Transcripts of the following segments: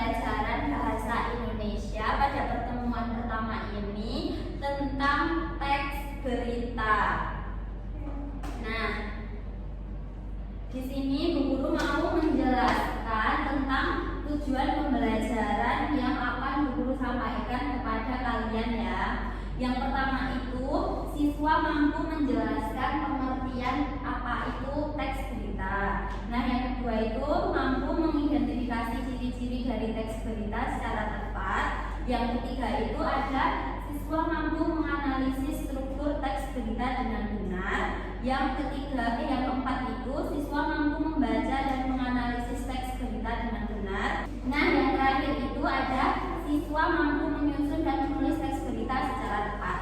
pembelajaran bahasa Indonesia pada pertemuan pertama ini tentang teks berita. Nah, di sini Bu Guru mau menjelaskan tentang tujuan pembelajaran yang akan Bu Guru sampaikan kepada kalian ya. Yang pertama itu, siswa mampu menjelaskan pengertian apa itu teks berita. Nah, yang kedua itu mampu mengidentifikasi ciri-ciri dari teks berita secara tepat. Yang ketiga itu ada siswa mampu menganalisis struktur teks berita dengan benar. Yang keempat itu siswa mampu membaca dan menganalisis teks berita dengan benar. Nah, yang terakhir itu ada siswa mampu menyusun dan menulis teks berita secara tepat.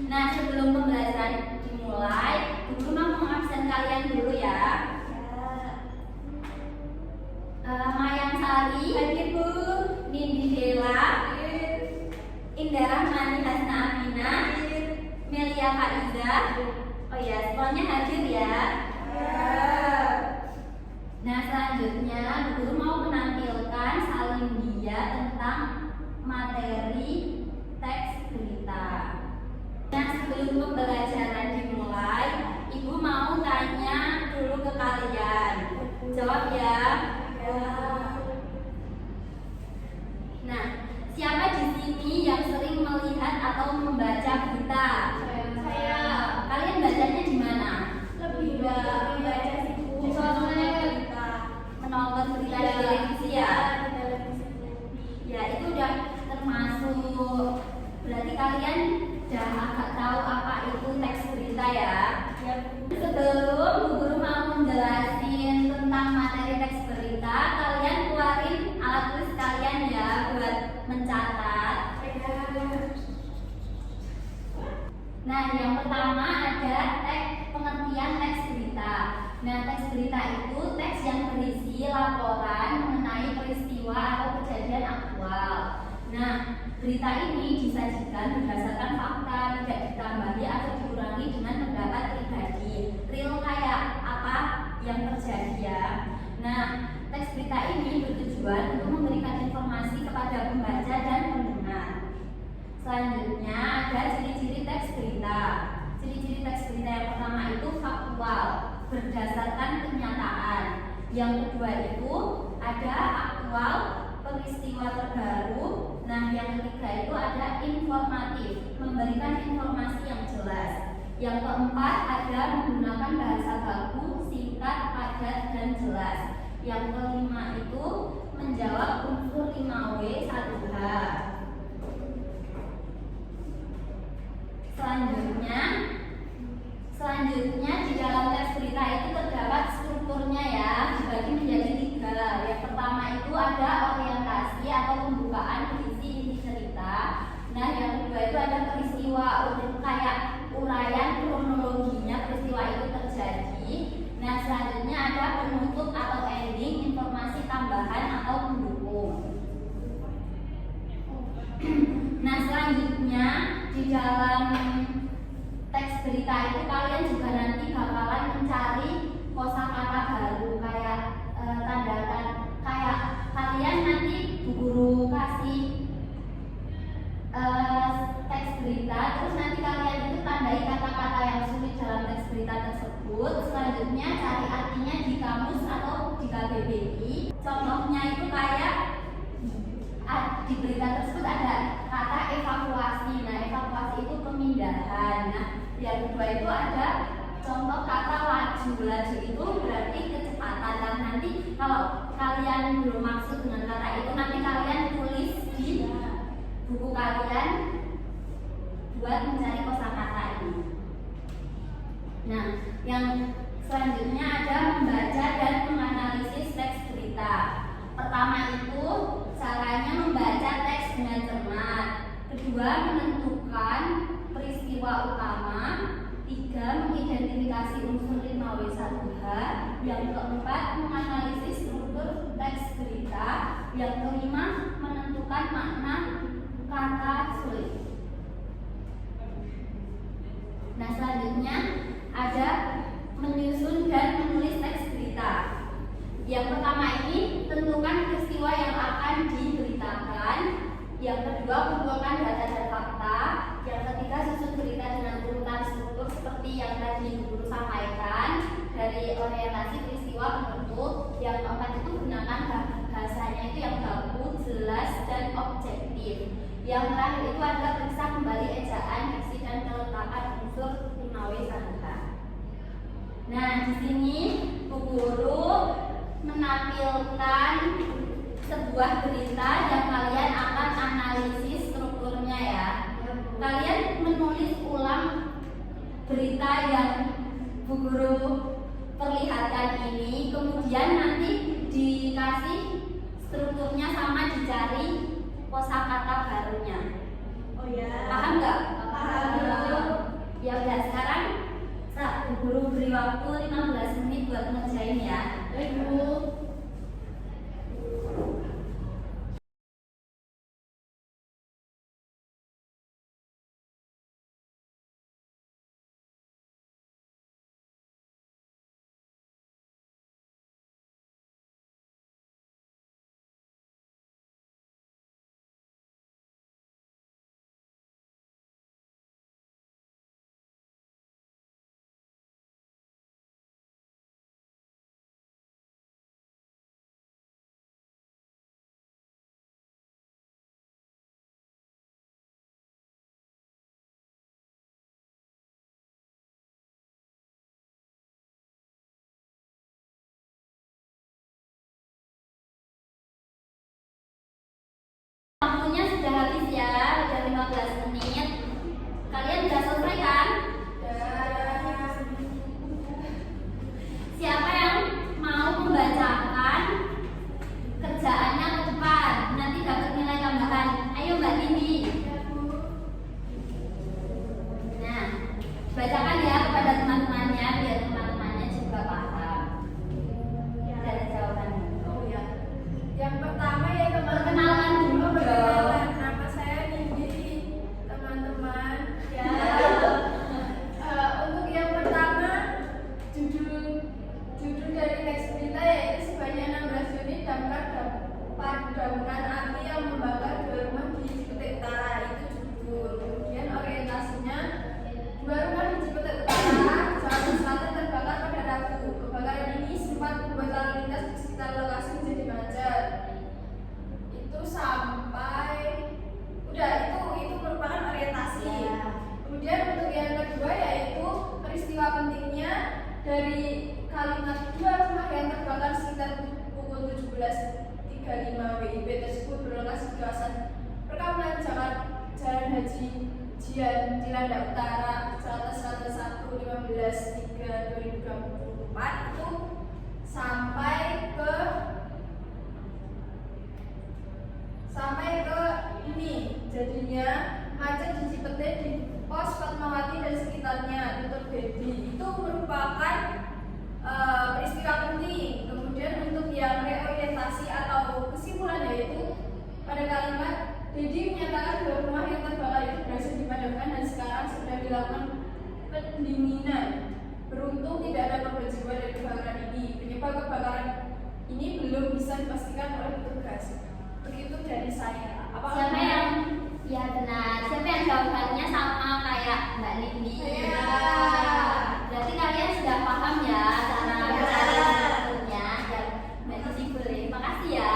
Nah, sebelum pembelajaran dimulai, Guru mau mengabsen kalian dulu ya. Mayang Sari, hadir Bu. Nindi Dela, Indah Rahmani Hasna Amina, Melia Faiza. Oh ya, semuanya hadir ya. Nah, selanjutnya Guru mau menampilkan salin dia tentang materi teks berita. Nah, sebelum pembelajaran dimulai, Ibu mau tanya dulu ke kalian. Jawab ya. Nah, siapa di sini yang sering melihat atau membaca berita? Saya. Kalian bacanya di mana? Lebih membaca situ. Menonton berita di televisi ya. Ya, itu udah termasuk. Berarti kalian udah agak tahu apa itu teks berita ya. Sebelum Bu Guru mau menjelasin tentang materi teks berita, kalian keluarin alat tulis kalian ya buat mencatat. Nah, yang pertama ada pengertian teks berita. Nah, teks berita itu teks yang berisi laporan mengenai peristiwa atau kejadian aktual. Nah, berita ini disajikan berdasarkan fakta, tidak ditambahi atau dikurangi dengan pendapat pribadi. Real kayak apa yang terjadi ya. Nah, teks berita ini bertujuan untuk memberikan informasi kepada pembaca dan pendengar. Selanjutnya ada ciri-ciri teks berita. Ciri-ciri teks berita yang pertama itu faktual, berdasarkan kenyataan. Yang kedua itu ada aktual, peristiwa terbaru. Nah, yang ketiga itu ada informatif, memberikan informasi yang jelas. Yang keempat ada menggunakan bahasa baku, singkat, padat, dan jelas. Yang kelima itu menjawab unsur 5W 1H. Selanjutnya di dalam teks berita itu terdapat strukturnya ya, dibagi menjadi 3. Yang pertama itu ada orientasi atau pembukaan berisi inti cerita. Nah, yang kedua itu ada peristiwa, kayak uraian kronologinya peristiwa itu terjadi. Nah, selanjutnya ada penutup atau ending, informasi tambahan atau pendukung. Nah, selanjutnya di dalam teks berita itu kalian juga nanti bakalan mencari kosakata baru kayak kayak kalian nanti Bu Guru kasih teks berita, terus nanti kalian itu tandai kata-kata yang sulit dalam teks berita tersebut. Selanjutnya cari artinya di kamus atau di KBBI. Contohnya itu kayak di berita tersebut ada kata evakuasi. Nah, evakuasi itu pemindahan. Nah, yang kedua itu ada contoh kata laju. Laju itu berarti kecepatan. Dan nanti kalau kalian belum maksud dengan kata itu, nanti kalian tulis di buku kalian buat mencari kosakata ini. Nah, yang selanjutnya ada membaca dan menganalisis teks berita. Pertama itu caranya membaca teks dengan cermat. Kedua, menentukan peristiwa utama. 3, mengidentifikasi unsur 5W 1H. Yang keempat, menganalisis struktur teks berita. Yang kelima, menentukan makna kata sulit. Nah, selanjutnya ada menyusun dan menulis teks berita. Yang pertama ini tentukan peristiwa yang akan diberi Yang kedua, kumpulkan data dan fakta. Yang ketiga, susun berita dengan urutan struktur seperti yang tadi Guru sampaikan, dari orientasi, peristiwa, penutup. Yang keempat itu gunakan bahasanya itu yang baku, jelas, dan objektif. Yang terakhir itu adalah periksa kembali ejaan, diksi, dan kelengkapan unsur 5W Sanubha. Nah, di sini Bu Guru menampilkan sebuah berita yang kalian akan analisis strukturnya ya. Kalian menulis ulang berita yang Bu Guru perlihatkan ini, kemudian nanti dikasih strukturnya sama dicari kosakata barunya. Oh ya. Paham nggak? Paham. Ya udah, sekarang Bu Guru beri waktu 15 menit buat ngerjain ya. Ibu. Waktunya sudah habis ya, udah 15 menit. Kalian udah selesai kan? Siapa yang mau membacakan kerjaannya ke depan? Nanti dapat nilai tambahan. Ayo Mbak Nindi. Nah, bacakan ya kepada teman-temannya biar teman-temannya juga paham dari jawabannya. Oh ya. Yang pertama ya teman-teman. Perkenalan dulu dong. Nama saya Nindi, teman-teman. Ya. Untuk yang pertama, judul dari teks berita yaitu sebanyak 16 unit damkar gabungan api yang membakar 2 rumah di Cipete Utara, itu judul. Kemudian orientasinya, 2 rumah di Cipete Utara, Jakarta Selatan terbakar pada Rabu. Kebakaran ini sempat membuat lalu lintas di sekitar lokasi menjadi macet. Itu sampai udah itu merupakan orientasi. Kemudian untuk yang kedua yaitu peristiwa pentingnya, dari kalimat 2 rumah yang terbakar sekitar pukul 17.35 WIB tersebut berlokasi di kawasan perkampungan Jalan Haji Jian Cilanda Utara, Jakarta Selatan 15/3/2024 itu sampai ke ini, jadinya macet di Cipete di pos Fatmawati dan sekitarnya, tutup Dedi. Itu merupakan peristiwa penting. Kemudian untuk yang reorientasi atau kesimpulan yaitu pada kalimat Dedi menyatakan 2 rumah yang terbakar itu berhasil dipadamkan dan sekarang sudah dilakukan pendinginan. Beruntung tidak ada korban jiwa dari kebakaran ini. Penyebab kebakaran ini belum bisa dipastikan oleh petugas. Begitu dari saya. Siapa yang ya benar? Siapa yang jawabannya sama kayak Mbak Nindi? Ya. Berarti kalian sudah paham ya cara mencari strukturnya. Dan Mbak Nindi boleh. Makasih ya.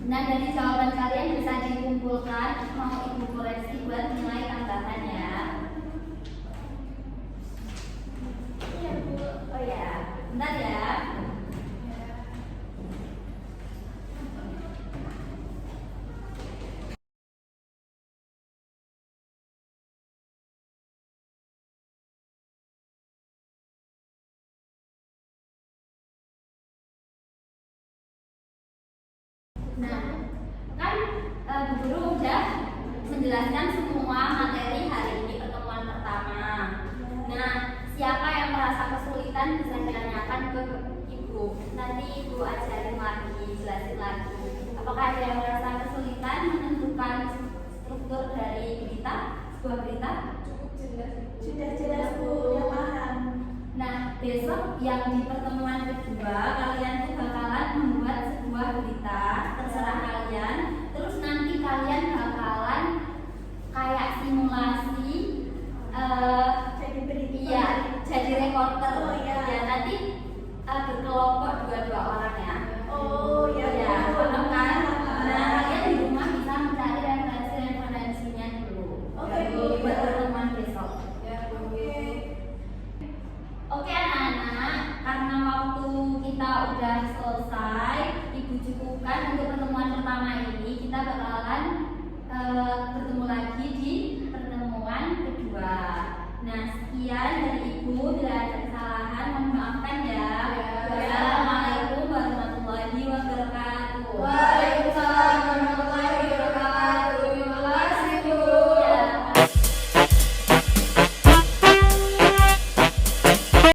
Nah, dari jawaban kalian bisa dikumpulkan, mau Ibu koreksi buat nilai tambahan ya. Iya, Bu. Oh ya, bentar ya. Nah, kan Bu Guru udah menjelaskan semua materi hari ini pertemuan pertama. Nah, siapa yang merasa kesulitan bisa ditanyakan ke Ibu. Nanti Ibu ajarin lagi, jelasin lagi. Apakah ada yang merasa kesulitan menentukan struktur dari berita, sebuah berita? Cukup jelas. Sudah jelas Bu, udah paham. Nah, besok yang di pertemuan kedua kalian tuh bakalan membuat sebuah berita, terserah kalian kita bakalan bertemu lagi di